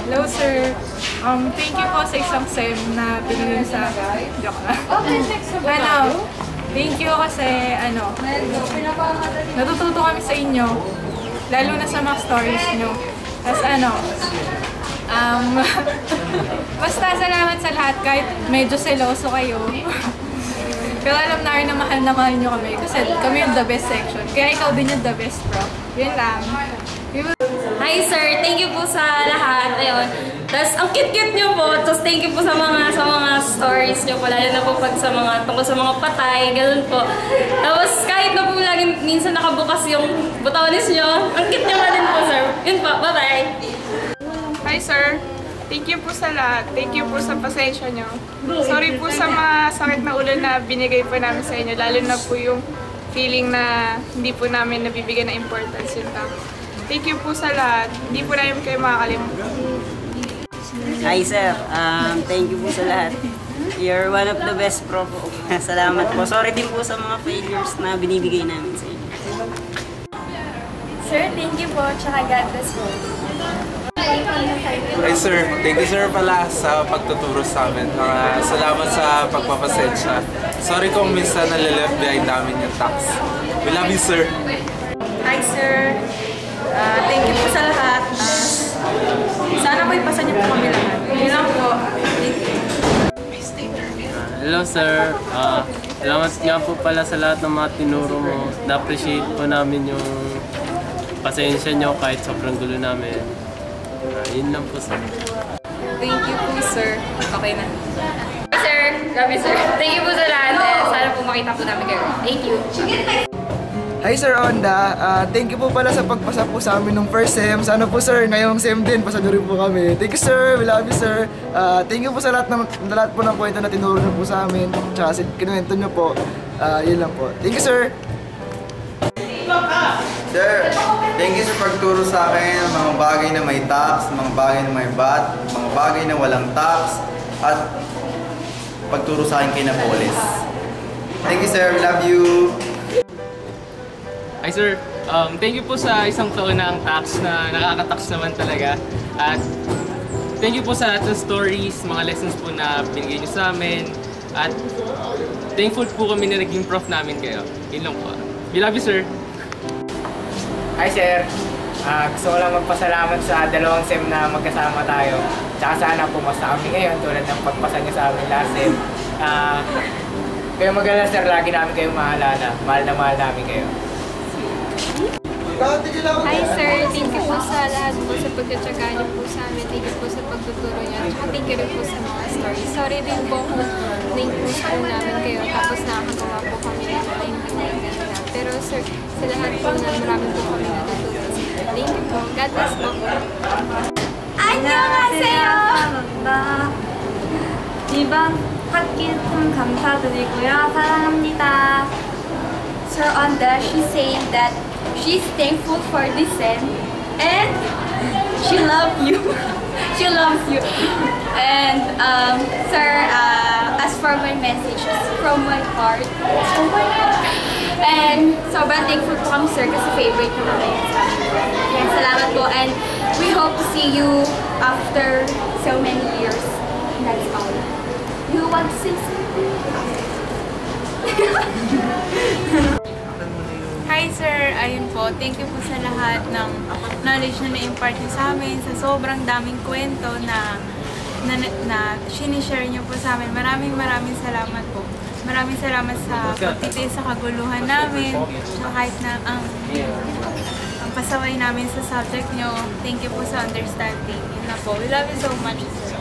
Hello, sir. Thank you po sa isang SEM na binigay sa... Joke na. Thank you kasi, natututo kami sa inyo. Lalo na sa mga stories nyo. Tapos basta salamat sa lahat kahit medyo seloso kayo. Pero alam na mahal nyo kami kasi kami yung the best section. Kaya ikaw din yung the best, bro. Yun lang. Hi sir, thank you po sa lahat. Ayun. Tapos ang cute-cute nyo po. Tapos thank you po sa mga stories nyo po. Lalo na po pag sa mga tungkol sa mga patay, ganun po. Tapos kahit na po lagi minsan nakabukas yung butones nyo, ang cute nyo nga din po sir. Yun po, bye-bye. Hi sir, thank you po sa lahat. Thank you po sa pasensya nyo. Sorry po sa mga sakit na ulo na binigay po namin sa inyo. Lalo na po yung feeling na hindi po namin nabibigyan ng importance yun lang. Thank you po sa lahat. Hindi po namin kayo makakalimutan. Hi sir, thank you po sa lahat. You're one of the best pro po. Salamat po. Sorry din po sa mga failures na binibigay namin sa inyo. Sir, thank you po. Tsaka God bless po. Hi sir, thank you sir pala sa pagtuturo sa amin. Salamat sa pagpapasensya. Sorry kung minsan nalileft behind namin yung tax. We love you sir. Hi sir, thank you po sa lahat. Sana po ipasa niyo po kami lahat. Yun lang po. Hello sir, salamat nga po pala sa lahat ng mga tinuro mo. Na-appreciate po namin yung pasensya nyo kahit sobrang gulo namin. Yun lang po sir. Thank you po sir. Okay na. Sir, grabe sir. Thank you po sa lahat. Sana po makita po namin kayo. Thank you. Hi Sir Onda, thank you po pala sa pagpasa po sa amin ng first SEM. Sana po sir, ngayong SEM din, pasado rin po kami. Thank you sir, we love you sir. Thank you po sa lahat po ng kwento na tinuro niyo po sa amin. Tsaka kinuwento niyo po. Yun lang po. Thank you sir. Sir, thank you sa pagturo sa akin ng mga bagay na may tax, mga bagay na may VAT, mga bagay na walang tax, at pagturo sa akin kay Napoles. Thank you sir, we love you. Hi sir, thank you po sa isang taon na ang tax na nakaka-tax naman talaga. At thank you po sa lahat ng stories, mga lessons po na binigay niyo sa amin. At thankful po kami na naging prof namin kayo. Yun lang po. We love you sir. Hi sir, gusto ko lang magpasalamat sa dalawang SEM na magkasama tayo. Tsaka sana pumasa kami ngayon tulad ng pagpasa niyo sa amin last SEM. Kayo mag-alala sir, lagi namin kayo maalala. Mahal na mahal namin kayo. Hi sir, thank you po sa lahat po sa pagkatsaga niyo po sa amin. Thank you po sa pagtuturo niyo. Tsaka thank you rin po sa mga stories. Sorry din po kung na-push po namin kayo tapos nakakagawa po kami ng mga hindi maganda. Pero sir, sa lahat po na marami po kami natutunan. Thank you po. God bless po. 안녕하세요. 이번 학기 참 감사드리고요. 사랑합니다. Sir Onda, she said that she's thankful for this SEM and she loves you. She loves you. And sir, as for my message, from my heart, and sobrang thankful po kami sir kasi favorite ko kami. Yan, salamat po and we hope to see you after so many years. That's all. You want to say something? Hi sir, ayun po, thank you po sa lahat ng knowledge na na-impart niyo sa amin, sa sobrang daming kwento na sinishare niyo po sa amin. Maraming salamat po. Maraming salamat sa pagtitiis sa kaguluhan namin, kahit na ang pasaway namin sa subject niyo. Thank you po sa understanding. Yun na po. We love you so much sir.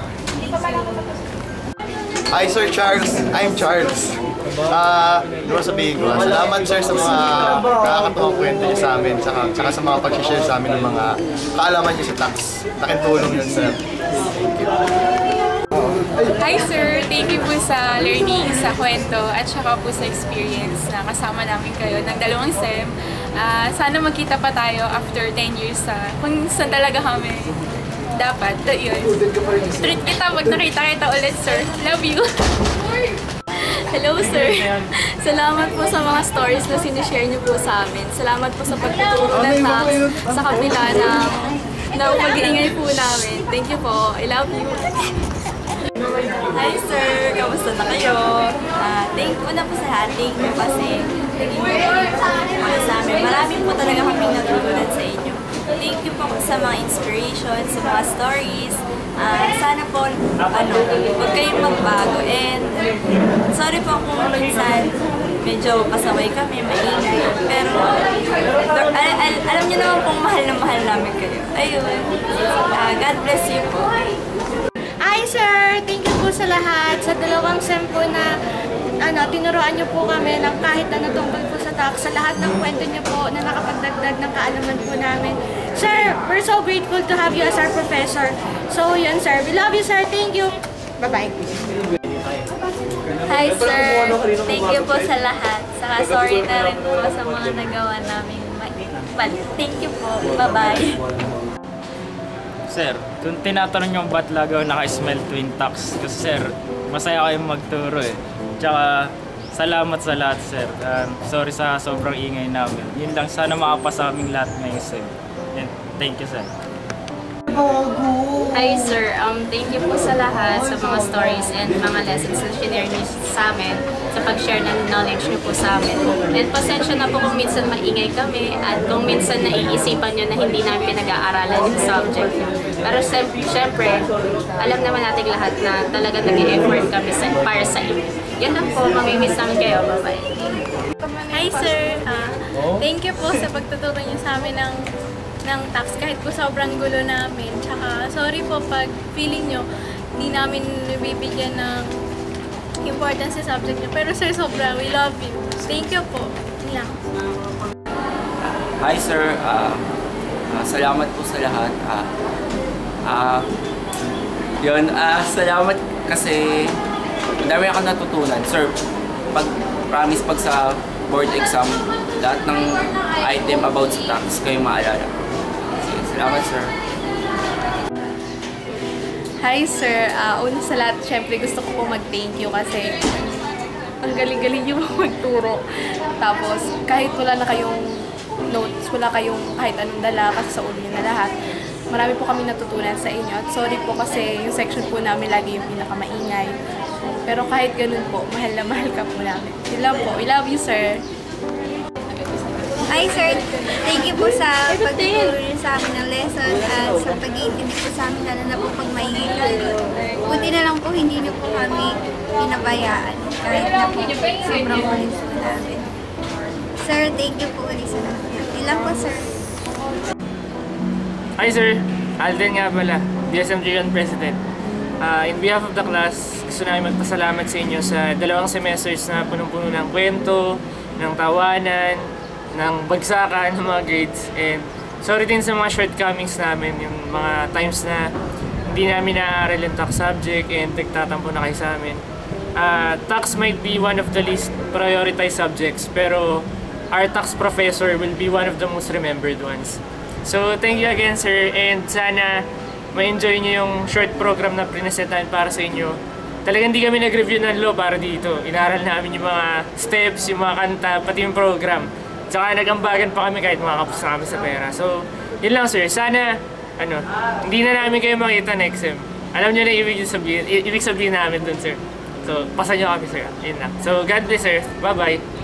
Hi Sir Charles, I'm Charles. Ano sabihin ko? Salamat sir sa mga nakakatawang kwento niyo sa amin, tsaka sa mga pag-share sa amin ng mga kaalaman niyo sa tax. Laking tulong yun sir. Thank you. Hi sir, thank you po sa learning, sa kwento, at saka po sa experience na kasama namin kayo ng dalawang SEM. Sana magkita pa tayo after 10 years kung saan talaga kami dapat. Yun. Treat kita pag nakita kita ulit sir. Love you! Hello sir! Salamat po sa mga stories na sinishare niyo po sa amin. Salamat po sa pagtuturo ng tax sa kabila ng na pag-iingay po namin. Thank you po. I love you. Hi sir! Kamusta na kayo? Thank you na po sa lahat. Thank you kasi naging para sa amin. Marami po talaga kaming natutunan sa inyo. Thank you po sa mga inspiration, sa mga stories. Sana po, huwag kayong magbago. And sorry po kung minsan medyo pasaway kami, maingay. Pero alam niyo naman kung mahal na mahal namin kayo. Ayun. God bless you po. Hi sir! Thank you po sa lahat. Sa dalawang SEM po na tinuruan niyo po kami ng kahit ano tungkol po sa tax. Sa lahat ng kwento niyo po na nakapagdagdag ng kaalaman po namin. Sir, we're so grateful to have you as our professor. So yun sir, we love you sir. Thank you. Bye-bye. Hi sir! Thank you po sa lahat. Saka sorry na rin po sa mga nagawa namin. Thank you po. Bye-bye. Sir, kung tinatanong yung ba't lagaw naka-smell twin tax, kasi sir, masaya kayong magturo eh. Tsaka, salamat sa lahat sir. Sorry sa sobrang ingay namin. Yun lang, sana makapasa aming lahat ngayong sim. And thank you sir. Hi sir, thank you po sa lahat sa mga stories and mga lessons na share niyo sa amin, sa pag-share ng knowledge niyo po sa amin. And pasensya na po kung minsan maingay kami at kung minsan naiisipan niyo na hindi namin pinag-aaralan yung subject niyo. Pero syempre, alam naman natin lahat na talaga nag-e-effort kami para sa inyo. Yan lang po, mamimiss namin kayo. Bye-bye. Hi sir, thank you po sa pagtuturo niyo sa amin ng tax kahit po sobrang gulo namin. Tsaka sorry po pag feeling nyo hindi namin bibigyan ng importance sa subject nyo. Pero sir, sobra, we love you. Thank you po. Yun lang. Hi sir, salamat po sa lahat. Salamat kasi dami akong natutunan. Sir, promise pag sa board exam, lahat ng item about sa tax kayo maalala. Salamat sir. Hi sir, una sa lahat, syempre gusto ko po mag-thank you kasi ang galing-galing niyo magturo. Tapos kahit wala na kayong notes, wala kayong kahit anong dala kasi sa ulo niyo na lahat, marami po kami natutunan sa inyo. At sorry po kasi yung section po namin lagi yung pinakamaingay. Pero kahit ganun po, mahal na mahal ka po namin. Yun lang po. We love you sir. Hi sir, thank you po sa pagtuturo niyo sa amin ng lesson at sa pag-iintindi po sa amin, lalo na po pag maingay kami. Buti na lang po hindi niyo po kami pinabayaan kahit na po sobrang ulit po namin. Sir, thank you po ulit sa lahat. Yun lang po sir. Hi sir, Alden nga pala, DSMG Grand President. In behalf of the class, gusto namin magpasalamat sa inyo sa 2 semesters na punong-puno ng kwento, ng tawanan, ng bagsakan ng mga grades, and sorry din sa mga shortcomings namin, yung mga times na hindi namin naaaral yung tax subject and nagtatampo na kayo sa amin. Tax might be one of the least prioritized subjects, pero our tax professor will be one of the most remembered ones. So thank you again sir, and sana ma-enjoy nyo yung short program na prinesentan para sa inyo. Talagang hindi kami nag-review ng law para dito. Inaral namin yung mga steps, yung mga kanta, pati yung program. Tsaka nagambagan pa kami kahit makakapos na kami sa pera. So, yun lang sir. Sana, hindi na namin kayo makita next sem. Alam nyo na ibig sabihin namin dun sir. So, pasan nyo kami sir. Yun lang. So, God bless sir. Bye-bye.